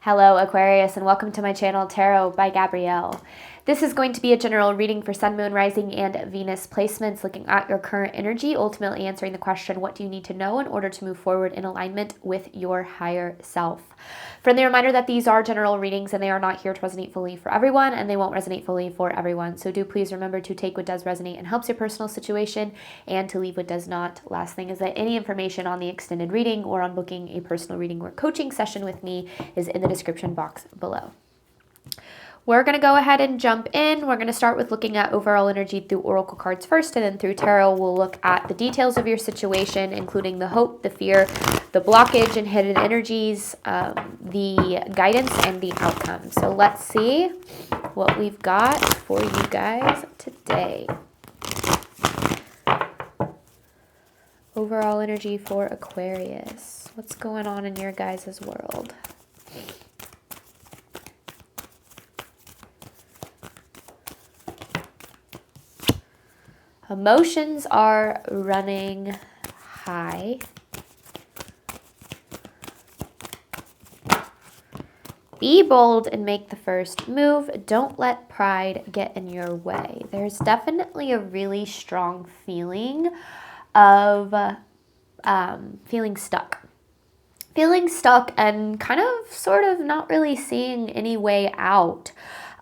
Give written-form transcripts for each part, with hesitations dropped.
Hello Aquarius, and welcome to my channel Tarot by Gabrielle. This is going to be a general reading for Sun, Moon, Rising, and Venus placements, looking at your current energy, ultimately answering the question, what do you need to know in order to move forward in alignment with your higher self? Friendly reminder that these are general readings and they are not here to resonate fully for everyone, and they won't resonate fully for everyone. So do please remember to take what does resonate and helps your personal situation and to leave what does not. Last thing is that any information on the extended reading or on booking a personal reading or coaching session with me is in the description box below. We're going to go ahead and jump in. We're going to start with looking at overall energy through oracle cards first, and then through tarot we'll look at the details of your situation, including the hope, the fear, the blockage and hidden energies, the guidance, and the outcome. So let's see what we've got for you guys today. Overall energy for Aquarius. What's going on in your guys' world? Emotions are running high. Be bold and make the first move. Don't let pride get in your way. There's definitely a really strong feeling of feeling stuck. Feeling stuck and kind of sort of not really seeing any way out.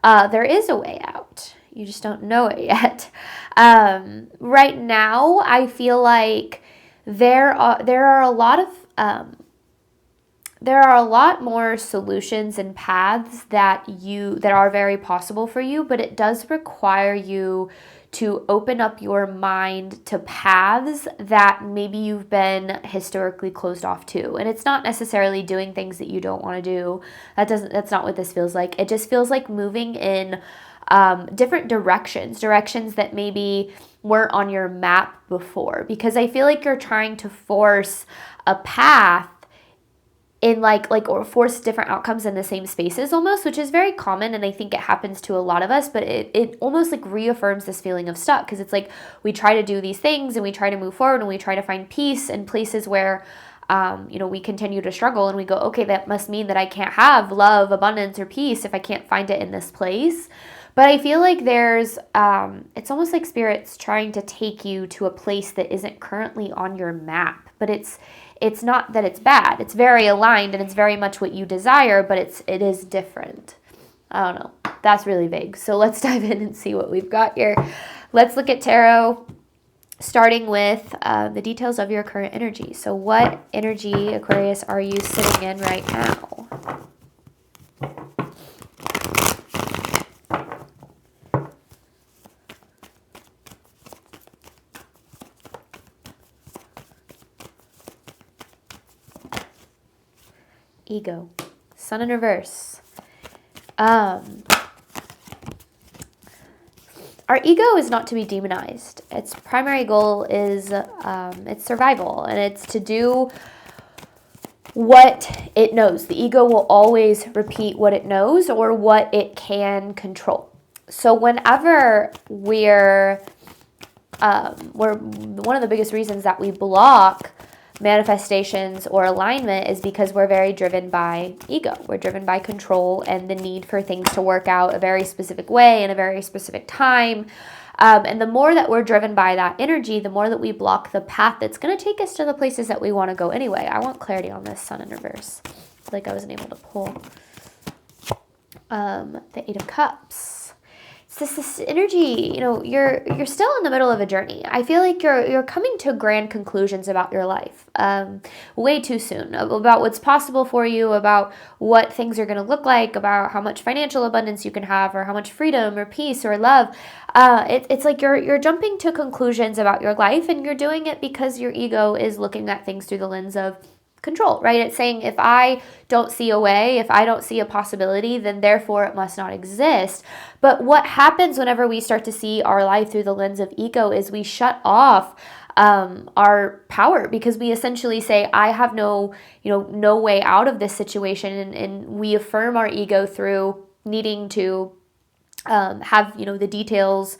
There is a way out. You just don't know it yet. Right now, I feel like there are a lot more solutions and paths that are very possible for you, but it does require you to open up your mind to paths that maybe you've been historically closed off to. And it's not necessarily doing things that you don't want to do. That's not what this feels like. It just feels like moving in different directions that maybe weren't on your map before, because I feel like you're trying to force a path in or force different outcomes in the same spaces almost, which is very common, and I think it happens to a lot of us, but it almost like reaffirms this feeling of stuck, because it's like we try to do these things and we try to move forward and we try to find peace in places where we continue to struggle, and we go, okay, that must mean that I can't have love, abundance, or peace if I can't find it in this place. But I feel like there's, it's almost like Spirit's trying to take you to a place that isn't currently on your map. But it's not that it's bad. It's very aligned and it's very much what you desire, but it is different. I don't know. That's really vague. So let's dive in and see what we've got here. Let's look at tarot, starting with the details of your current energy. So what energy, Aquarius, are you sitting in right now? Ego. Sun in reverse. Our ego is not to be demonized. Its primary goal is its survival, and it's to do what it knows. The ego will always repeat what it knows or what it can control. So whenever we're one of the biggest reasons that we block manifestations or alignment is because we're very driven by ego. We're driven by control and the need for things to work out a very specific way in a very specific time. And the more that we're driven by that energy, the more that we block the path that's going to take us to the places that we want to go anyway. I want clarity on this Sun in reverse. I feel like I wasn't able to pull the Eight of Cups. This energy, you're still in the middle of a journey. I feel like you're coming to grand conclusions about your life way too soon, about what's possible for you, about what things are going to look like, about how much financial abundance you can have, or how much freedom or peace or love. It's like you're jumping to conclusions about your life, and you're doing it because your ego is looking at things through the lens of control, right? It's saying, if I don't see a way, if I don't see a possibility, then therefore it must not exist. But what happens whenever we start to see our life through the lens of ego is we shut off our power, because we essentially say, I have no way out of this situation, and we affirm our ego through needing to have the details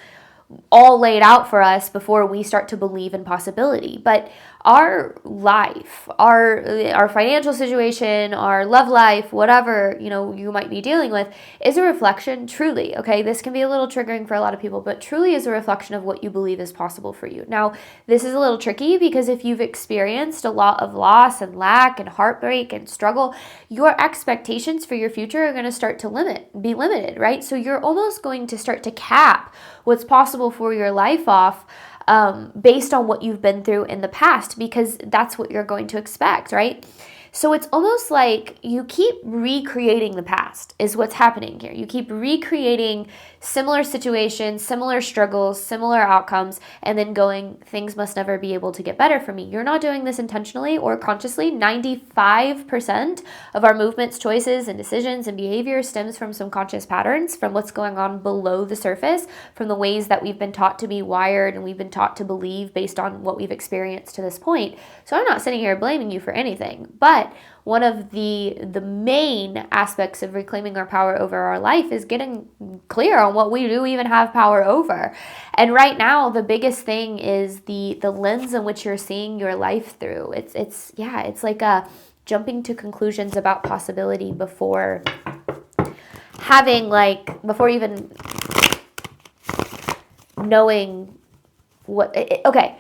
all laid out for us before we start to believe in possibility. But our life, our financial situation, our love life, whatever, you know, you might be dealing with, is a reflection, truly, okay? This can be a little triggering for a lot of people, but truly is a reflection of what you believe is possible for you. Now, this is a little tricky because if you've experienced a lot of loss and lack and heartbreak and struggle, your expectations for your future are going to start to be limited, right? So you're almost going to start to cap what's possible for your life off based on what you've been through in the past, because that's what you're going to expect, right? So it's almost like you keep recreating the past is what's happening here. You keep recreating similar situations, similar struggles, similar outcomes, and then going, things must never be able to get better for me. You're not doing this intentionally or consciously. 95% of our movements, choices, and decisions and behavior stems from subconscious patterns, from what's going on below the surface, from the ways that we've been taught to be wired and we've been taught to believe based on what we've experienced to this point. So I'm not sitting here blaming you for anything, but one of the main aspects of reclaiming our power over our life is getting clear on what we do even have power over. And right now, the biggest thing is the lens in which you're seeing your life through. It's like a jumping to conclusions about possibility before even knowing okay.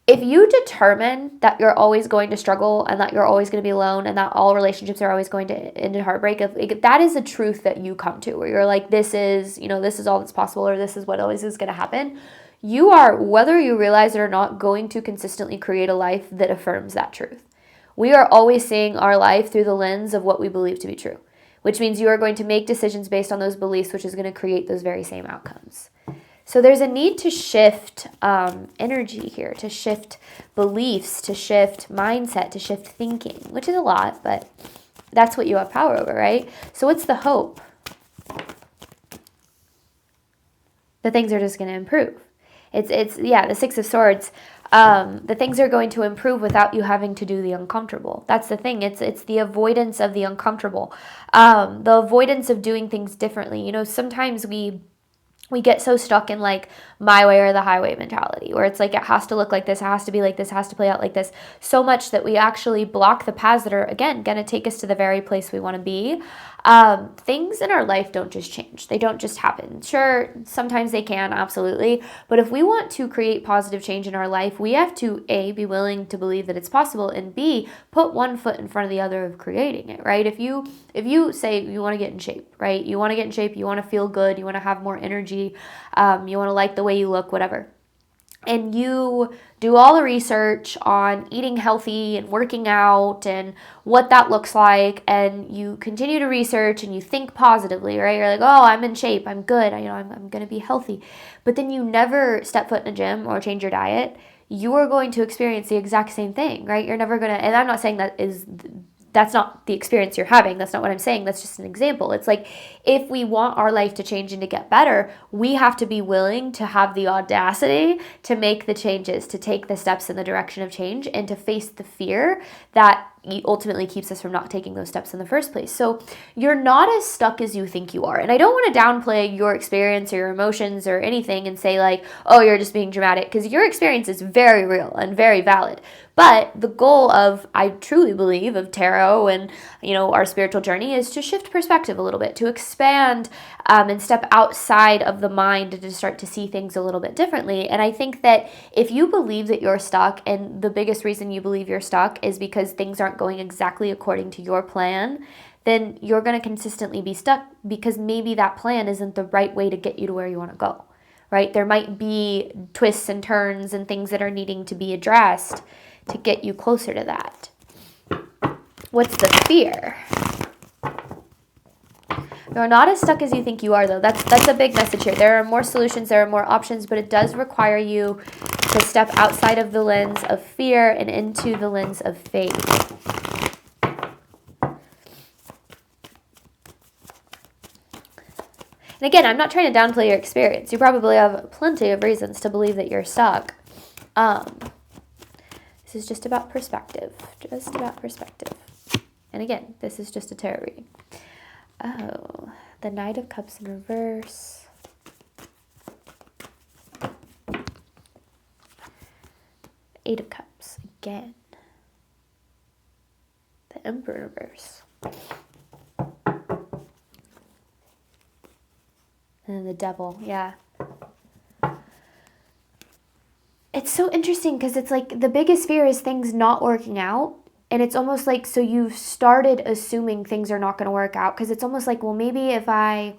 If you determine that you're always going to struggle and that you're always going to be alone and that all relationships are always going to end in heartbreak, if that is a truth that you come to, where you're like, this is all that's possible, or this is what always is going to happen, you are, whether you realize it or not, going to consistently create a life that affirms that truth. We are always seeing our life through the lens of what we believe to be true, which means you are going to make decisions based on those beliefs, which is going to create those very same outcomes. So there's a need to shift energy here, to shift beliefs, to shift mindset, to shift thinking, which is a lot, but that's what you have power over, right? So what's the hope? That things are just going to improve. It's the Six of Swords. The things are going to improve without you having to do the uncomfortable. That's the thing. It's the avoidance of the uncomfortable, the avoidance of doing things differently. You know, sometimes we get so stuck in like my way or the highway mentality, where it's like, it has to look like this, it has to be like this, it has to play out like this, so much that we actually block the paths that are, again, going to take us to the very place we want to be. Things in our life don't just change. They don't just happen. Sure, sometimes they can, absolutely. But if we want to create positive change in our life, we have to, A, be willing to believe that it's possible, and B, put one foot in front of the other of creating it, right? If you say you want to get in shape, right? You want to get in shape, you want to feel good, you want to have more energy, you want to like the way you look, whatever. And you do all the research on eating healthy and working out and what that looks like, and you continue to research and you think positively, right? You're like, oh, I'm in shape, I'm good, I'm going to be healthy. But then you never step foot in a gym or change your diet, you are going to experience the exact same thing, right? You're never going to, and I'm not saying that's not the experience you're having. That's not what I'm saying. That's just an example. It's like, if we want our life to change and to get better, we have to be willing to have the audacity to make the changes, to take the steps in the direction of change, and to face the fear that ultimately keeps us from not taking those steps in the first place. So you're not as stuck as you think you are. And I don't want to downplay your experience or your emotions or anything and say like, oh, you're just being dramatic, because your experience is very real and very valid. But the goal of, I truly believe, of tarot and, our spiritual journey is to shift perspective a little bit, to expand and step outside of the mind and to start to see things a little bit differently. And I think that if you believe that you're stuck, and the biggest reason you believe you're stuck is because things aren't going exactly according to your plan, then you're going to consistently be stuck, because maybe that plan isn't the right way to get you to where you want to go, right? There might be twists and turns and things that are needing to be addressed to get you closer to that. What's the fear? You're not as stuck as you think you are, though. That's a big message here. There are more solutions, there are more options, but it does require you to step outside of the lens of fear and into the lens of faith. And again, I'm not trying to downplay your experience. You probably have plenty of reasons to believe that you're stuck. This is just about perspective. Just about perspective. And again, this is just a tarot reading. Oh, the Knight of Cups in reverse. Eight of Cups again. The Emperor reverse. And then the Devil, yeah. It's so interesting because it's like the biggest fear is things not working out. And it's almost like, so you've started assuming things are not going to work out, because it's almost like, well, maybe if I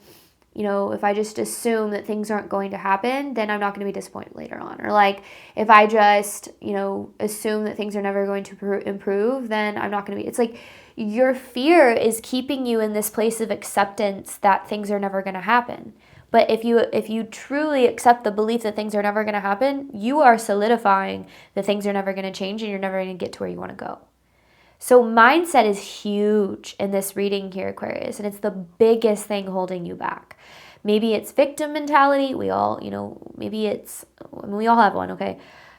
just assume that things aren't going to happen, then I'm not going to be disappointed later on. Or like, if I just, assume that things are never going to improve, then I'm not going to be, it's like your fear is keeping you in this place of acceptance that things are never going to happen. But if you truly accept the belief that things are never going to happen, you are solidifying that things are never going to change and you're never going to get to where you want to go. So mindset is huge in this reading here, Aquarius, and it's the biggest thing holding you back. Maybe it's victim mentality. We all, maybe it's, we all have one, okay?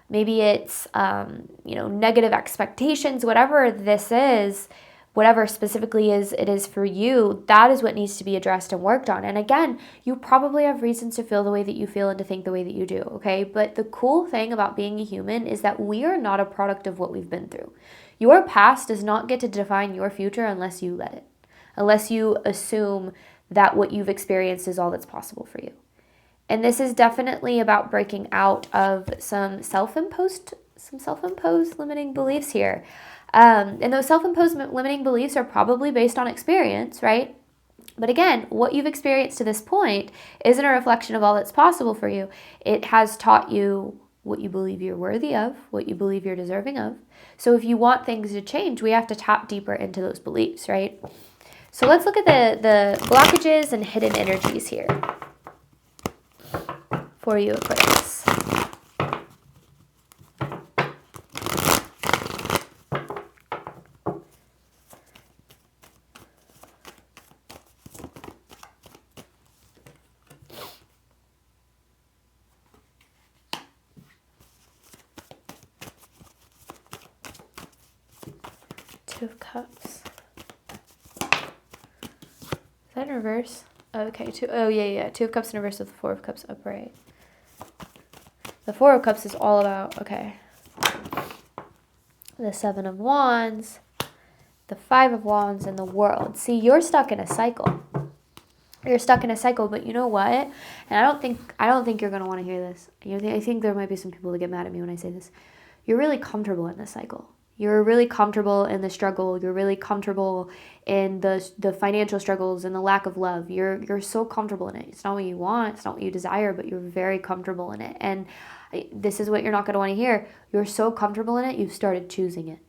Maybe it's, negative expectations, whatever this is, whatever specifically it is for you, that is what needs to be addressed and worked on. And again, you probably have reasons to feel the way that you feel and to think the way that you do, okay? But the cool thing about being a human is that we are not a product of what we've been through. Your past does not get to define your future unless you let it, unless you assume that what you've experienced is all that's possible for you. And this is definitely about breaking out of some self-imposed limiting beliefs here. And those self-imposed limiting beliefs are probably based on experience, right? But again, what you've experienced to this point isn't a reflection of all that's possible for you. It has taught you what you believe you're worthy of, what you believe you're deserving of. So if you want things to change, we have to tap deeper into those beliefs, right? So let's look at the blockages and hidden energies here for you, Aquarius. Two of Cups. Is that in reverse? Okay, Two of Cups in reverse with the Four of Cups upright. The Four of Cups is all about, okay, the Seven of Wands, the Five of Wands, and the World. See, you're stuck in a cycle. You're stuck in a cycle, but you know what? And I don't think you're going to want to hear this. I think there might be some people that get mad at me when I say this. You're really comfortable in this cycle. You're really comfortable in the struggle. You're really comfortable in the financial struggles and the lack of love. You're so comfortable in it. It's not what you want. It's not what you desire, but you're very comfortable in it. And this is what you're not going to want to hear. You're so comfortable in it, you've started choosing it.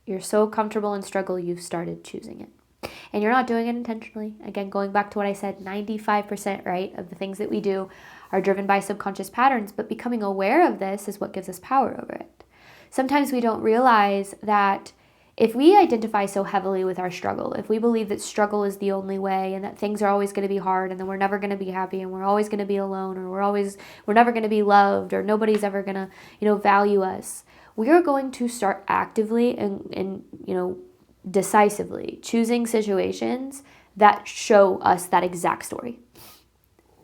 You're so comfortable in struggle, you've started choosing it. And you're not doing it intentionally. Again, going back to what I said, 95%, right, of the things that we do are driven by subconscious patterns, but becoming aware of this is what gives us power over it. Sometimes we don't realize that if we identify so heavily with our struggle, if we believe that struggle is the only way and that things are always going to be hard and then we're never going to be happy and we're always going to be alone or we're never going to be loved or nobody's ever going to, value us, we are going to start actively and decisively choosing situations that show us that exact story.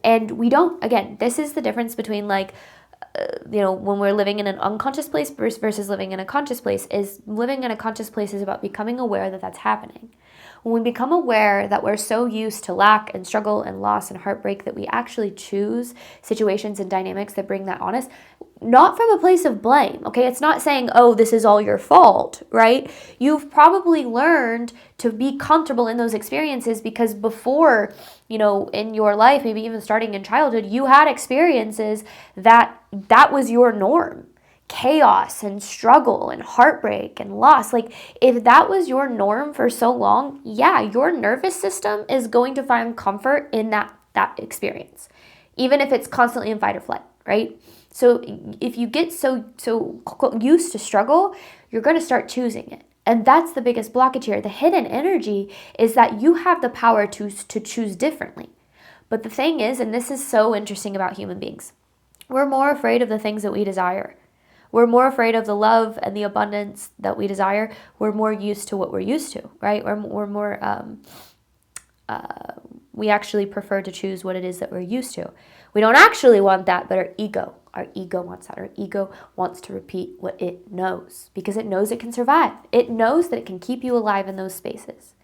And we don't, again, this is the difference between when we're living in an unconscious place versus living in a conscious place. Is living in a conscious place is about becoming aware that that's happening. When we become aware that we're so used to lack and struggle and loss and heartbreak that we actually choose situations and dynamics that bring that on us, not from a place of blame, okay? It's not saying, oh, this is all your fault, right? You've probably learned to be comfortable in those experiences because before, in your life, maybe even starting in childhood, you had experiences that was your norm. Chaos and struggle and heartbreak and loss. Like, if that was your norm for so long, yeah, your nervous system is going to find comfort in that experience, even if it's constantly in fight or flight, right? So if you get so used to struggle, you're going to start choosing it. And that's the biggest blockage here. The hidden energy is that you have the power to choose differently. But the thing is, and this is so interesting about human beings, we're more afraid of the things that we desire. We're more afraid of the love and the abundance that we desire. We're more used to what we're used to, right? We're more, we actually prefer to choose what it is that we're used to. We don't actually want that, but our ego Our ego wants that. Our ego wants to repeat what it knows because it knows it can survive. It knows that it can keep you alive in those spaces.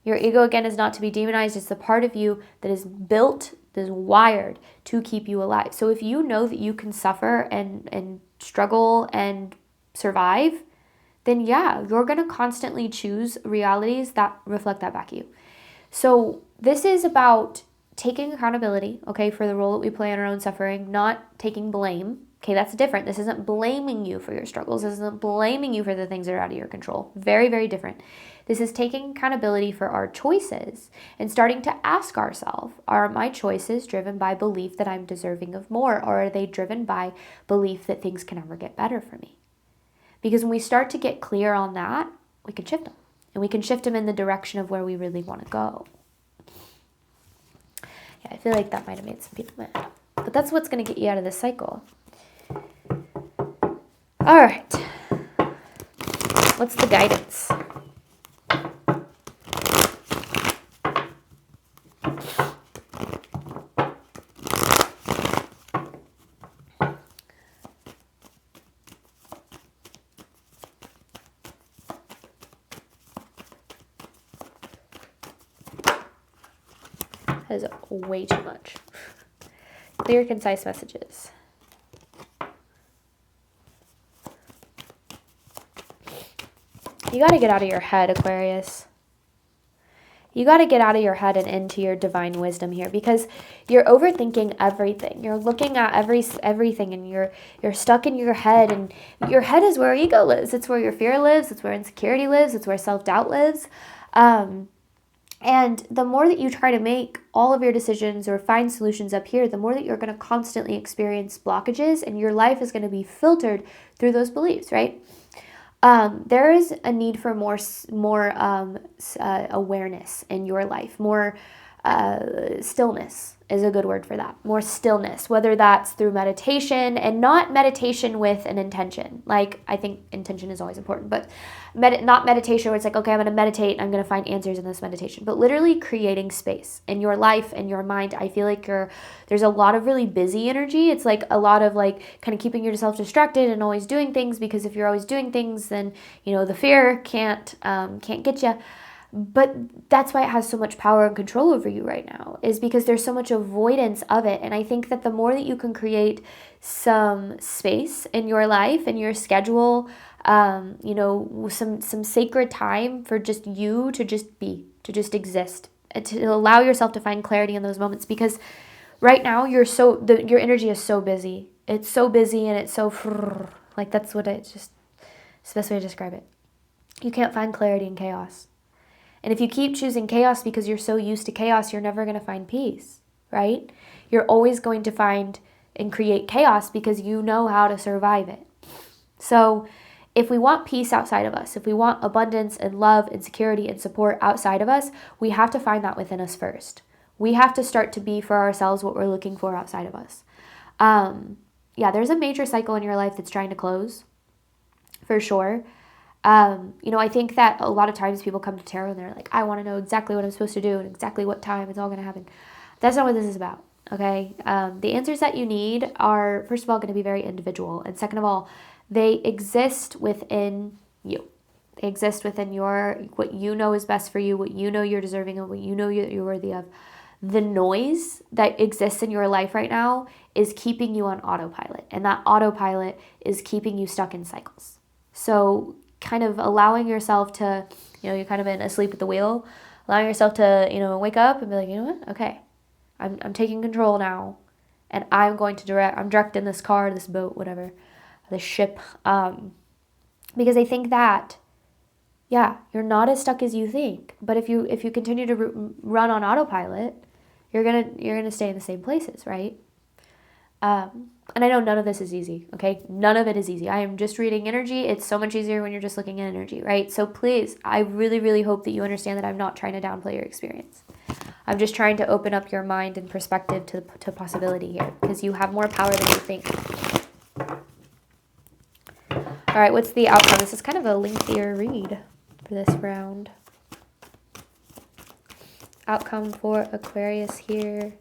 Your ego, again, is not to be demonized. It's the part of you that is built, that is wired to keep you alive. So if you know that you can suffer and struggle and survive, then yeah, you're going to constantly choose realities that reflect that back at you. So this is about taking accountability, okay, for the role that we play in our own suffering, not taking blame. Okay, that's different. This isn't blaming you for your struggles. This isn't blaming you for the things that are out of your control. Very, very different. This is taking accountability for our choices and starting to ask ourselves, are my choices driven by belief that I'm deserving of more, or are they driven by belief that things can never get better for me? Because when we start to get clear on that, we can shift them. And we can shift them in the direction of where we really want to go. Yeah, I feel like that might have made some people mad. But that's what's going to get you out of this cycle. All right. What's the guidance? That is way too much. Clear, concise messages. You got to get out of your head, Aquarius. You got to get out of your head and into your divine wisdom here, because you're overthinking everything. You're looking at everything, and you're stuck in your head, and your head is where ego lives. It's where your fear lives. It's where insecurity lives. It's where self-doubt lives. And the more that you try to make all of your decisions or find solutions up here, the more that you're going to constantly experience blockages, and your life is going to be filtered through those beliefs, right? There is a need for more awareness in your life, more stillness is a good word for that. More stillness, whether that's through meditation, and not meditation with an intention. Like, I think intention is always important, but not meditation where it's like, okay, I'm going to meditate, I'm going to find answers in this meditation, but literally creating space in your life and your mind. I feel like there's a lot of really busy energy. It's like a lot of like kind of keeping yourself distracted and always doing things, because if you're always doing things, then, you know, the fear can't get you. But that's why it has so much power and control over you right now, is because there's so much avoidance of it. And I think that the more that you can create some space in your life and your schedule, you know, some sacred time for just you to just be, to just exist, and to allow yourself to find clarity in those moments. Because right now your energy is so busy. It's so busy, and it's so like, that's what it's the best way to describe it. You can't find clarity in chaos. And if you keep choosing chaos because you're so used to chaos, you're never going to find peace, right? You're always going to find and create chaos because you know how to survive it. So if we want peace outside of us, if we want abundance and love and security and support outside of us, we have to find that within us first. We have to start to be for ourselves what we're looking for outside of us. Yeah, there's a major cycle in your life that's trying to close, for sure. You know, I think that a lot of times people come to tarot and they're like, I want to know exactly what I'm supposed to do and exactly what time it's all going to happen. That's not what this is about, okay? The answers that you need are, first of all, going to be very individual. And second of all, they exist within you. They exist within what you know is best for you, what you know you're deserving of, what you know you're worthy of. The noise that exists in your life right now is keeping you on autopilot. And that autopilot is keeping you stuck in cycles. So kind of allowing yourself to, you know, you're kind of been asleep at the wheel, allowing yourself to, you know, wake up and be like, you know what, okay, I'm taking control now, and I'm directing this car, this boat, whatever, this ship, because I think that, yeah, you're not as stuck as you think, but if you continue to run on autopilot, you're gonna stay in the same places, right? And I know none of this is easy, okay? None of it is easy. I am just reading energy. It's so much easier when you're just looking at energy, right? So please, I really, really hope that you understand that I'm not trying to downplay your experience. I'm just trying to open up your mind and perspective to possibility here, because you have more power than you think. All right, what's the outcome? This is kind of a lengthier read for this round. Outcome for Aquarius here.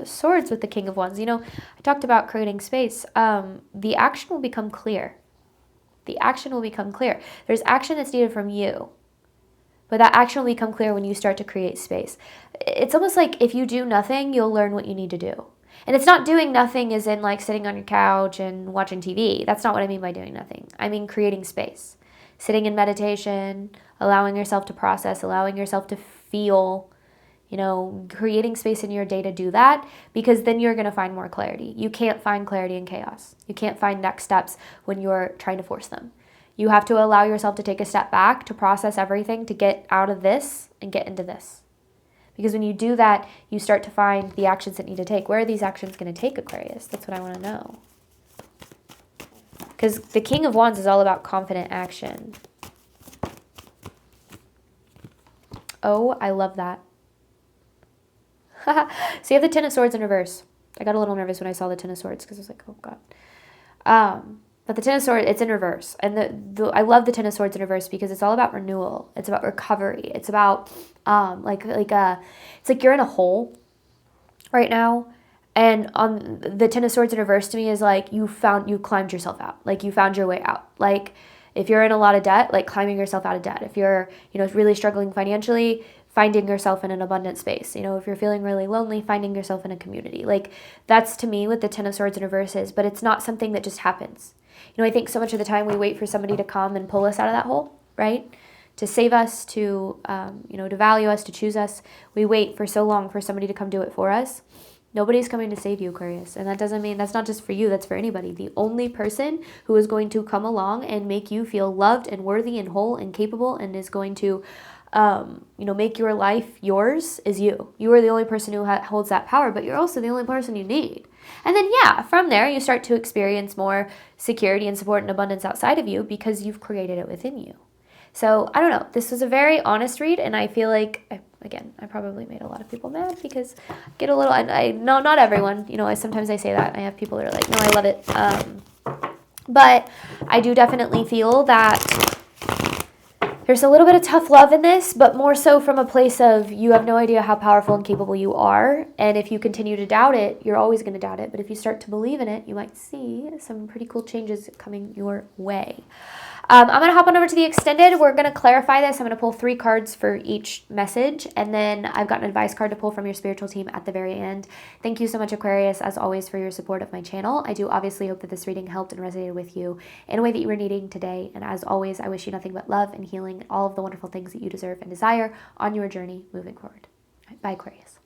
Swords with the King of Wands, I talked about creating space. The action will become clear. The action will become clear. There's action that's needed from you, but that action will become clear when you start to create space. It's almost like if you do nothing, you'll learn what you need to do. And it's not doing nothing as in like sitting on your couch and watching TV. That's not what I mean by doing nothing. I mean creating space. Sitting in meditation, allowing yourself to process, allowing yourself to feel, creating space in your day to do that, because then you're going to find more clarity. You can't find clarity in chaos. You can't find next steps when you're trying to force them. You have to allow yourself to take a step back, to process everything, to get out of this and get into this. Because when you do that, you start to find the actions that need to take. Where are these actions going to take, Aquarius? That's what I want to know. Because the King of Wands is all about confident action. Oh, I love that. So you have the Ten of Swords in reverse. I got a little nervous when I saw the Ten of Swords because I was like, oh God. But the Ten of Swords, it's in reverse. And I love the Ten of Swords in reverse because it's all about renewal. It's about recovery. It's about, it's like you're in a hole right now. And on the Ten of Swords in reverse to me is like you climbed yourself out. Like you found your way out. Like if you're in a lot of debt, like climbing yourself out of debt. If you're, really struggling financially, finding yourself in an abundant space. If you're feeling really lonely, finding yourself in a community. Like that's to me what the Ten of Swords in reverse is. But it's not something that just happens. I think so much of the time we wait for somebody to come and pull us out of that hole, right? To save us, to value us, to choose us. We wait for so long for somebody to come do it for us. Nobody's coming to save you, Aquarius. And that doesn't mean, that's not just for you, that's for anybody. The only person who is going to come along and make you feel loved and worthy and whole and capable and is going to, make your life yours is you. You are the only person who holds that power, but you're also the only person you need. And then, from there, you start to experience more security and support and abundance outside of you because you've created it within you. So, I don't know. This was a very honest read, and I feel like, I probably made a lot of people mad because I get a little, no, not everyone. Sometimes I say that. I have people that are like, no, I love it. But I do definitely feel that there's a little bit of tough love in this, but more so from a place of you have no idea how powerful and capable you are. And if you continue to doubt it, you're always going to doubt it. But if you start to believe in it, you might see some pretty cool changes coming your way. I'm going to hop on over to the extended. We're going to clarify this. I'm going to pull 3 cards for each message. And then I've got an advice card to pull from your spiritual team at the very end. Thank you so much, Aquarius, as always, for your support of my channel. I do obviously hope that this reading helped and resonated with you in a way that you were needing today. And as always, I wish you nothing but love and healing and all of the wonderful things that you deserve and desire on your journey moving forward. All right, bye, Aquarius.